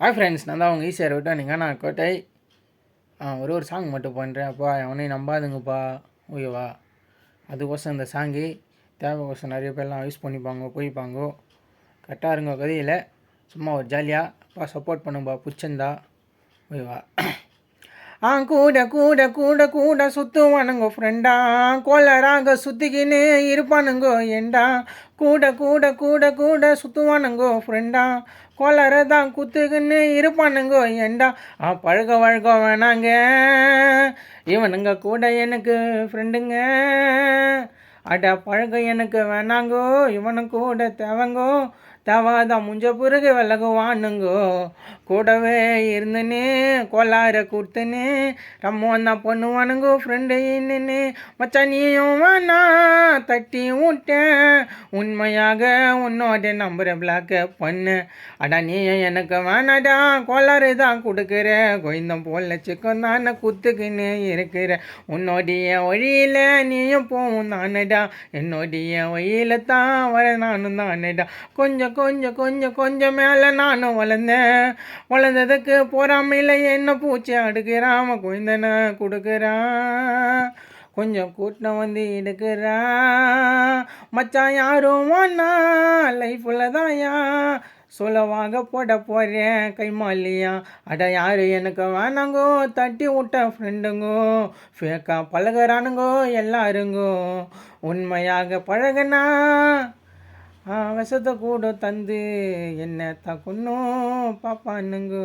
Hi friends, நான் தான் அவங்க ஈஸியாக விட்டேன். நீங்கள் நான் கோட்டை ஒரு சாங் மட்டும் பண்ணுறேன். அப்பா அவனையும் நம்பாதுங்கப்பா ஓகேவா. அதுக்கோசம் இந்த சாங்கு தேவைக்கோசம் நிறைய பேர்லாம் யூஸ் பண்ணிப்பாங்க போய்ப்பாங்க. கரெக்டாக இருங்க கதையில் சும்மா ஒரு ஜாலியாக அப்பா சப்போர்ட் பண்ணுங்கப்பா பிடிச்சிருந்தா ஓகேவா. கூட கூட கூட கூட சுற்றுவானுங்கோ ஃப்ரெண்டா, கோலராக சுற்றிக்கின்னு இருப்பானுங்கோ ஏண்டா. கூட கூட கூட கூட சுற்றுவானுங்கோ ஃப்ரெண்டா, கோலரை தான் குத்துக்குன்னு இருப்பானுங்கோ ஏண்டா. பழக வழக வேணாங்க, இவனுங்க கூட எனக்கு ஃப்ரெண்டுங்க. அட பழக எனக்கு வேணாங்கோ, இவனு கூட தேவங்கோ. தேவாதான் முஞ்ச பிறகு விலகுவானுங்கோ. கூடவே இருந்துன்னு கோளார கொடுத்துன்னு ரம்மோன் தான் பண்ணுவானுங்கோ ஃப்ரெண்டு இன்னுன்னு. மச்சா நீயும் வேணா தட்டி விட்டேன், உண்மையாக உன்னோட நம்பரை பிளாக் பண்ணு. அடா நீயும் எனக்கு வேணாடா, கோளாறு தான் கொடுக்குற, கோயந்தம் போல சிக்கம் தானே குத்துக்குன்னு இருக்கிற. உன்னோடைய வழியில் நீயும் போவும் தானடா, என்னோடைய வழியில் தான் வர நானும் தானடா. கொஞ்சம் கொஞ்சம் கொஞ்சம் கொஞ்சம் மேலே நானும் வளர்ந்ததுக்கு போறாமையில் என்ன பூச்சி அடுக்கிறாம குழந்தனை கொடுக்குறான். கொஞ்சம் கூட்டம் வந்து எடுக்கிறான் மச்சான். யாரும் ஒன்னா லைஃப்பில் தான் சொல்லவாக போட போகிறேன் கைமாலியா. அட யார் எனக்கு வேணாங்கோ, தட்டி விட்ட ஃப்ரெண்டுங்கோ. ஃபேக்கா பழகிறானுங்கோ எல்லாருங்கோ, உண்மையாக பழகனா விஷத்தை கூட தந்து என்ன தக்குன்னும் பாப்பானுங்கோ.